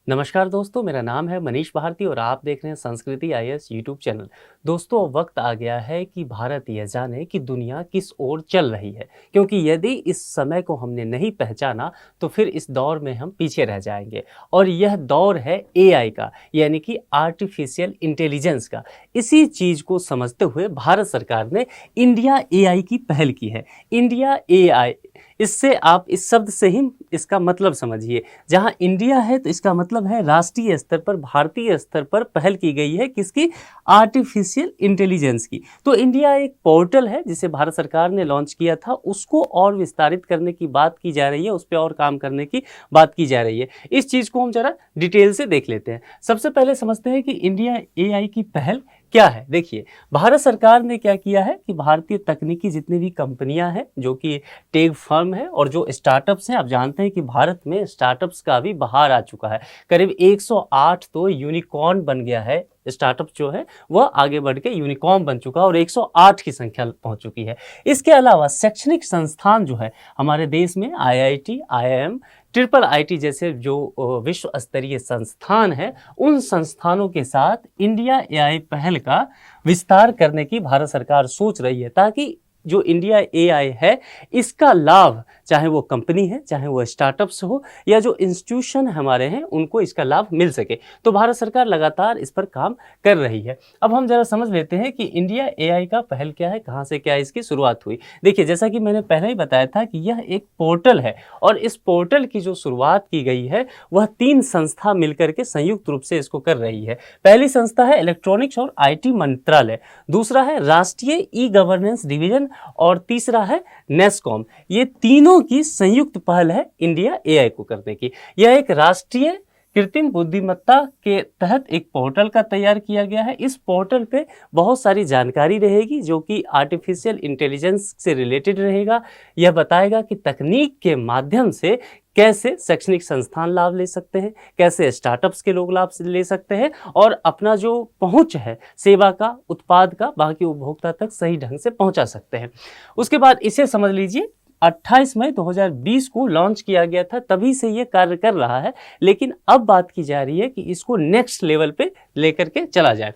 नमस्कार दोस्तों, मेरा नाम है मनीष भारती और आप देख रहे हैं संस्कृति आईएएस यूट्यूब चैनल। दोस्तों, अब वक्त आ गया है कि भारत यह जाने कि दुनिया किस ओर चल रही है, क्योंकि यदि इस समय को हमने नहीं पहचाना तो फिर इस दौर में हम पीछे रह जाएंगे। और यह दौर है एआई का, यानी कि आर्टिफिशियल इंटेलिजेंस का। इसी चीज़ को समझते हुए भारत सरकार ने इंडिया एआई की पहल की है। इंडिया एआई, इससे आप इस शब्द से ही इसका मतलब समझिए। जहां इंडिया है तो इसका मतलब है राष्ट्रीय स्तर पर, भारतीय स्तर पर पहल की गई है किसकी? आर्टिफिशियल इंटेलिजेंस की। तो इंडिया एक पोर्टल है जिसे भारत सरकार ने लॉन्च किया था, उसको और विस्तारित करने की बात की जा रही है, उस पर और काम करने की बात की जा रही है। इस चीज़ को हम जरा डिटेल से देख लेते हैं। सबसे पहले समझते हैं कि इंडिया एआई की पहल क्या है। देखिए, भारत सरकार ने क्या किया है कि भारतीय तकनीकी जितनी भी कंपनियां हैं, जो कि टेक फर्म है और जो स्टार्टअप्स हैं, आप जानते हैं कि भारत में स्टार्टअप्स का भी बहार आ चुका है। करीब 108 तो यूनिकॉर्न बन गया है। स्टार्टअप जो है वह आगे बढ़ के यूनिकॉर्न बन चुका है और 108 की संख्या पहुंच चुकी है। इसके अलावा शैक्षणिक संस्थान जो है हमारे देश में, आईआईटी, आईआईएम, ट्रिपल आईटी जैसे जो विश्व स्तरीय संस्थान है, उन संस्थानों के साथ इंडिया एआई पहल का विस्तार करने की भारत सरकार सोच रही है, ताकि जो इंडिया एआई है इसका लाभ, चाहे वो कंपनी है, चाहे वो स्टार्टअप्स हो, या जो इंस्टीट्यूशन हमारे हैं, उनको इसका लाभ मिल सके। तो भारत सरकार लगातार इस पर काम कर रही है। अब हम जरा समझ लेते हैं कि इंडिया एआई का पहल क्या है, कहाँ से क्या इसकी शुरुआत हुई। देखिए, जैसा कि मैंने पहले ही बताया था कि यह एक पोर्टल है और इस पोर्टल की जो शुरुआत की गई है वह 3 संस्था मिलकर के संयुक्त रूप से इसको कर रही है। पहली संस्था है इलेक्ट्रॉनिक्स और आईटी मंत्रालय, दूसरा है राष्ट्रीय ई गवर्नेंस डिवीजन और तीसरा है नेस्कॉम। ये तीनों की संयुक्त पहल है इंडिया एआई को करने की। यह एक राष्ट्रीय कृत्रिम बुद्धिमत्ता के तहत एक पोर्टल का तैयार किया गया है। इस पोर्टल पे बहुत सारी जानकारी रहेगी जो कि आर्टिफिशियल इंटेलिजेंस से रिलेटेड रहेगा। यह बताएगा कि तकनीक के माध्यम से कैसे शैक्षणिक संस्थान लाभ ले सकते हैं, कैसे स्टार्टअप्स के लोग लाभ ले सकते हैं और अपना जो पहुंच है सेवा का, उत्पाद का, बाकी उपभोक्ता तक सही ढंग से पहुंचा सकते हैं। उसके बाद इसे समझ लीजिए, 28 मई 2020 को लॉन्च किया गया था, तभी से ये कार्य कर रहा है। लेकिन अब बात की जा रही है कि इसको नेक्स्ट लेवल पे लेकर के चला जाए।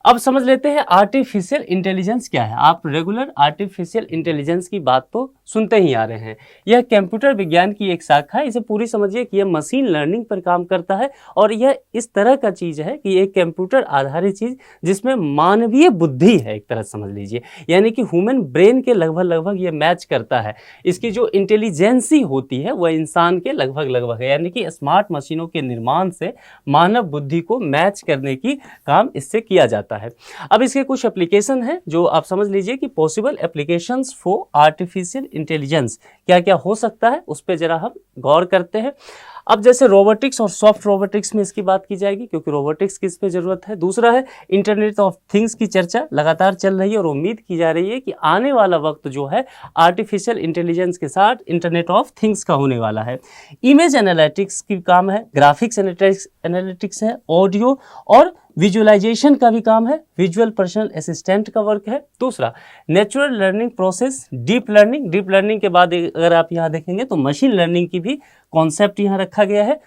अब समझ लेते हैं आर्टिफिशियल इंटेलिजेंस क्या है। आप रेगुलर आर्टिफिशियल इंटेलिजेंस की बात तो सुनते ही आ रहे हैं। यह कंप्यूटर विज्ञान की एक शाखा है। इसे पूरी समझिए कि यह मशीन लर्निंग पर काम करता है और यह इस तरह का चीज़ है कि एक कंप्यूटर आधारित चीज़ जिसमें मानवीय बुद्धि है, एक तरह समझ लीजिए, यानी कि ह्यूमन ब्रेन के लगभग लगभग ये मैच करता है। इसकी जो इंटेलिजेंसी होती है वह इंसान के लगभग लगभग है, यानी कि स्मार्ट मशीनों के निर्माण से मानव बुद्धि को मैच करने की काम इससे किया जाता है। अब इसके कुछ एप्लीकेशन हैं जो आप समझ लीजिए कि possible applications for artificial intelligence क्या क्या हो सकता है, उस पर जरा हम गौर करते हैं। अब जैसे रोबोटिक्स और सॉफ्ट रोबोटिक्स में इसकी बात की जाएगी, क्योंकि रोबोटिक्स की इस पे जरूरत है। दूसरा है इंटरनेट ऑफ थिंग्स की चर्चा लगातार चल रही है और उम्मीद की जा रही है कि आने वाला वक्त जो है आर्टिफिशियल इंटेलिजेंस के साथ इंटरनेट ऑफ थिंग्स का होने वाला है। इमेज एनालिटिक्स की काम है, ग्राफिक्स एनालिटिक्स है, ऑडियो और विजुअलाइजेशन का भी काम है, विजुअल पर्सनल असिस्टेंट का वर्क है। दूसरा natural learning process, deep learning के बाद अगर आप यहाँ देखेंगे तो मशीन लर्निंग की भी कॉन्सेप्ट यहाँ रखा गया है।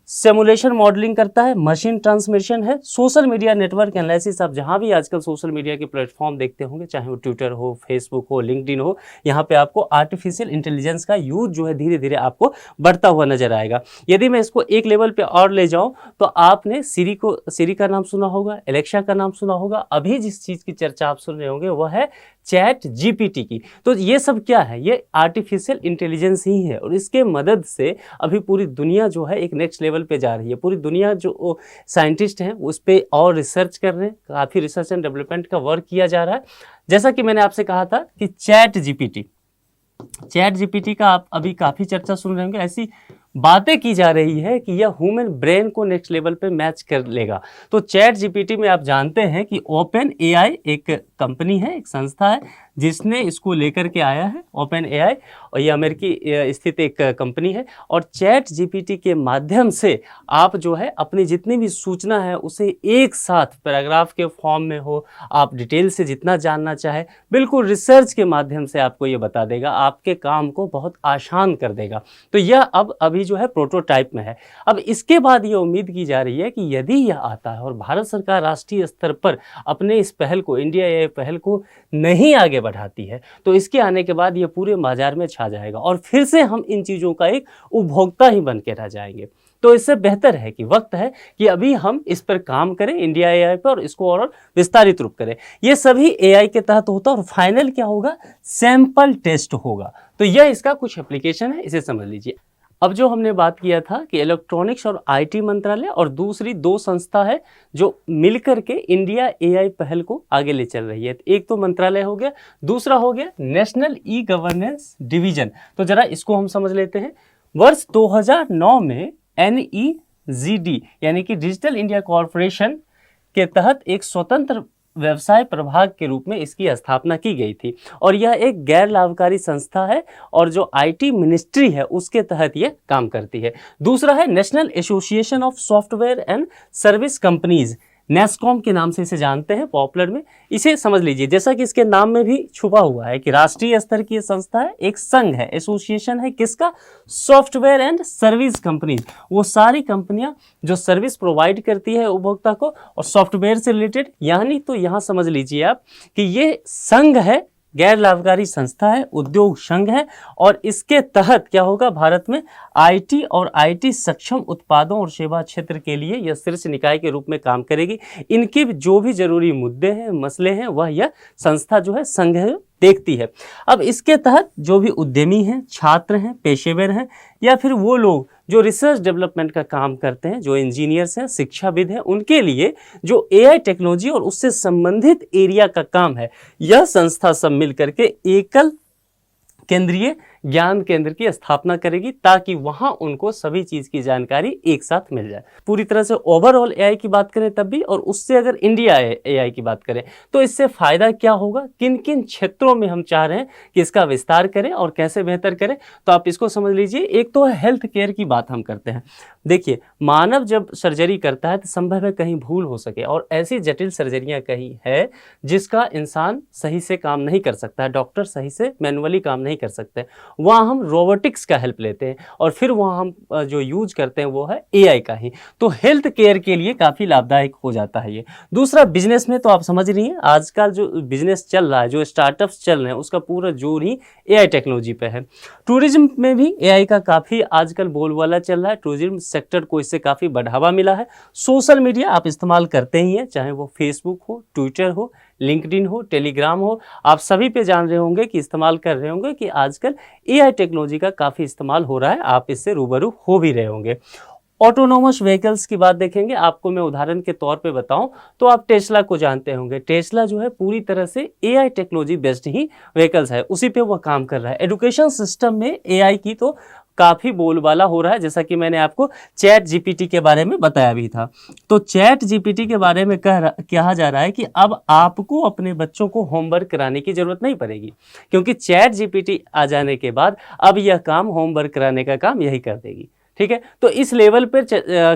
सिमुलेशन मॉडलिंग करता है, मशीन ट्रांसमिशन है, सोशल मीडिया नेटवर्क एनालिसिस। आप जहाँ भी आजकल सोशल मीडिया के प्लेटफॉर्म देखते होंगे, चाहे वो ट्विटर हो, फेसबुक हो, लिंक्डइन हो, यहाँ पे आपको आर्टिफिशियल इंटेलिजेंस का यूज जो है धीरे धीरे आपको बढ़ता हुआ नजर आएगा। यदि मैं इसको एक लेवल पे और ले जाऊँ तो आपने सिरी का नाम सुना होगा, एलेक्सा का नाम सुना होगा। अभी जिस चीज़ की चर्चा आप सुन रहे होंगे वह है चैट जीपीटी की। तो ये सब क्या है? ये आर्टिफिशियल इंटेलिजेंस ही है और इसके मदद से अभी पूरी दुनिया जो है एक नेक्स्ट लेवल पे जा रही है। पूरी दुनिया जो साइंटिस्ट हैं उस पर और रिसर्च कर रहे हैं, काफ़ी रिसर्च एंड डेवलपमेंट का वर्क किया जा रहा है। जैसा कि मैंने आपसे कहा था कि चैट जीपीटी का आप अभी काफ़ी चर्चा सुन रहे होंगे। ऐसी बातें की जा रही है कि यह ह्यूमन ब्रेन को नेक्स्ट लेवल पे मैच कर लेगा। तो चैट जीपीटी में आप जानते हैं कि ओपन एआई एक कंपनी है, एक संस्था है जिसने इसको लेकर के आया है ओपन एआई, और ये अमेरिकी स्थित एक कंपनी है। और चैट जीपीटी के माध्यम से आप जो है अपनी जितनी भी सूचना है उसे एक साथ पैराग्राफ के फॉर्म में हो, आप डिटेल से जितना जानना चाहे बिल्कुल रिसर्च के माध्यम से आपको ये बता देगा, आपके काम को बहुत आसान कर देगा। तो यह अब अभी जो है प्रोटोटाइप में है। अब इसके बाद ये उम्मीद की जा रही है कि यदि यह आता है और भारत सरकार राष्ट्रीय स्तर पर अपने इस पहल को, इंडिया एआई पहल को नहीं आगे बढ़ाती है, तो इसके आने के बाद ये पूरे बाजार में छा जाएगा और फिर से हम इन चीज़ों का एक उपभोक्ता ही बन के रह जाएंगे। तो इससे बेहतर है कि वक्त है कि अभी हम इस पर काम करें, इंडिया एआई पर, और इसको और विस्तारित रूप करें। ये सभी एआई के तहत होता है और फाइनल क्या होगा, सैंपल टेस्ट होगा। तो यह इसका कुछ एप्लीकेशन है, इसे समझ लीजिए। अब जो हमने बात किया था कि इलेक्ट्रॉनिक्स और आईटी मंत्रालय और दूसरी दो संस्था है जो मिलकर के इंडिया एआई पहल को आगे ले चल रही है। एक तो मंत्रालय हो गया, दूसरा हो गया नेशनल ई गवर्नेंस डिवीजन। तो जरा इसको हम समझ लेते हैं। वर्ष 2009 में NEGD यानी कि डिजिटल इंडिया कॉरपोरेशन के तहत एक स्वतंत्र व्यवसाय प्रभाग के रूप में इसकी स्थापना की गई थी और यह एक गैर लाभकारी संस्था है और जो आईटी मिनिस्ट्री है उसके तहत यह काम करती है। दूसरा है national association of software and service companies, NASSCOM के नाम से इसे जानते हैं पॉपुलर में। इसे समझ लीजिए, जैसा कि इसके नाम में भी छुपा हुआ है कि राष्ट्रीय स्तर की संस्था है, एक संघ है, एसोसिएशन है किसका, सॉफ्टवेयर एंड सर्विस कंपनीज। वो सारी कंपनियां जो सर्विस प्रोवाइड करती है उपभोक्ता को और सॉफ्टवेयर से रिलेटेड, यानी तो यहाँ समझ लीजिए आप कि ये संघ है, गैर लाभकारी संस्था है, उद्योग संघ है और इसके तहत क्या होगा, भारत में आईटी और आईटी सक्षम उत्पादों और सेवा क्षेत्र के लिए यह शीर्ष निकाय के रूप में काम करेगी। इनके जो भी जरूरी मुद्दे हैं, मसले हैं, वह यह संस्था जो है संघ है देखती है। अब इसके तहत जो भी उद्यमी हैं, छात्र हैं, पेशेवर हैं या फिर वो लोग जो रिसर्च डेवलपमेंट का काम करते हैं, जो इंजीनियर्स हैं, शिक्षाविद हैं, उनके लिए जो एआई टेक्नोलॉजी और उससे संबंधित एरिया का काम है, यह संस्था सब मिल करके एकल केंद्रीय ज्ञान केंद्र की स्थापना करेगी ताकि वहां उनको सभी चीज की जानकारी एक साथ मिल जाए। पूरी तरह से ओवरऑल एआई की बात करें तब भी, और उससे अगर इंडिया एआई की बात करें तो इससे फायदा क्या होगा, किन किन क्षेत्रों में हम चाह रहे हैं कि इसका विस्तार करें और कैसे बेहतर करें, तो आप इसको समझ लीजिए। एक तो है हेल्थ केयर की बात हम करते हैं। देखिए, मानव जब सर्जरी करता है तो संभव है कहीं भूल हो सके और ऐसी जटिल सर्जरियां कहीं है जिसका इंसान सही से काम नहीं कर सकता है, डॉक्टर सही से मैनुअली काम नहीं कर सकते, वहाँ हम रोबोटिक्स का हेल्प लेते हैं और फिर वहाँ हम जो यूज करते हैं वो है एआई का ही। तो हेल्थ केयर के लिए काफ़ी लाभदायक हो जाता है ये। दूसरा, बिजनेस में तो आप समझ रही हैं आजकल जो बिजनेस चल रहा है, जो स्टार्टअप्स चल रहे हैं, उसका पूरा जोर ही एआई टेक्नोलॉजी पे है। टूरिज्म में भी एआई का काफ़ी आजकल बोलबाला चल रहा है, टूरिज्म सेक्टर को इससे काफ़ी बढ़ावा मिला है। सोशल मीडिया आप इस्तेमाल करते ही हैं, चाहे वो फेसबुक हो, ट्विटर हो, लिंक्डइन हो, टेलीग्राम हो, आप सभी पे जान रहे होंगे कि इस्तेमाल कर रहे होंगे कि आजकल एआई टेक्नोलॉजी का काफ़ी इस्तेमाल हो रहा है, आप इससे रूबरू हो भी रहे होंगे। ऑटोनोमस व्हीकल्स की बात देखेंगे, आपको मैं उदाहरण के तौर पे बताऊं तो आप टेस्ला को जानते होंगे। टेस्ला जो है पूरी तरह से एआई टेक्नोलॉजी बेस्ड ही व्हीकल्स है, उसी पे वह काम कर रहा है। एजुकेशन सिस्टम में एआई की तो काफ़ी बोलबाला हो रहा है, जैसा कि मैंने आपको चैट जीपीटी के बारे में बताया भी था। तो चैट जीपीटी के बारे में कहा जा रहा है कि अब आपको अपने बच्चों को होमवर्क कराने की ज़रूरत नहीं पड़ेगी, क्योंकि चैट जीपीटी आ जाने के बाद अब यह काम, होमवर्क कराने का काम यही कर देगी। ठीक है, तो इस लेवल पर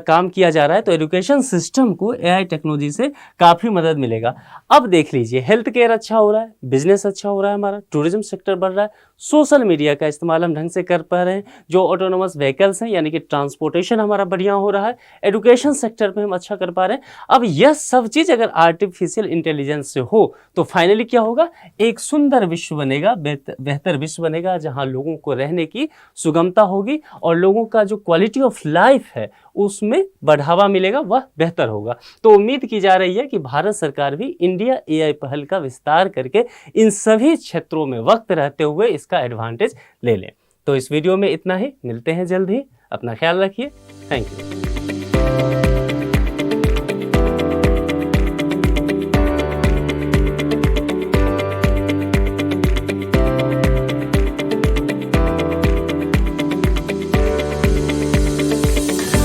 काम किया जा रहा है। तो एजुकेशन सिस्टम को एआई टेक्नोलॉजी से काफ़ी मदद मिलेगा। अब देख लीजिए, हेल्थ केयर अच्छा हो रहा है, बिजनेस अच्छा हो रहा है हमारा, टूरिज्म सेक्टर बढ़ रहा है, सोशल मीडिया का इस्तेमाल हम ढंग से कर पा रहे हैं, जो ऑटोनोमस व्हीकल्स हैं यानी कि ट्रांसपोर्टेशन हमारा बढ़िया हो रहा है, एजुकेशन सेक्टर में हम अच्छा कर पा रहे हैं। अब यह सब चीज़ अगर आर्टिफिशियल इंटेलिजेंस से हो तो फाइनली क्या होगा, एक सुंदर विश्व बनेगा, बेहतर विश्व बनेगा, जहाँ लोगों को रहने की सुगमता होगी और लोगों का जो क्वालिटी ऑफ लाइफ है उसमें बढ़ावा मिलेगा, वह बेहतर होगा। तो उम्मीद की जा रही है कि भारत सरकार भी इंडिया एआई पहल का विस्तार करके इन सभी क्षेत्रों में वक्त रहते हुए इसका एडवांटेज ले लें। तो इस वीडियो में इतना ही, मिलते हैं जल्द ही, अपना ख्याल रखिए, थैंक यू।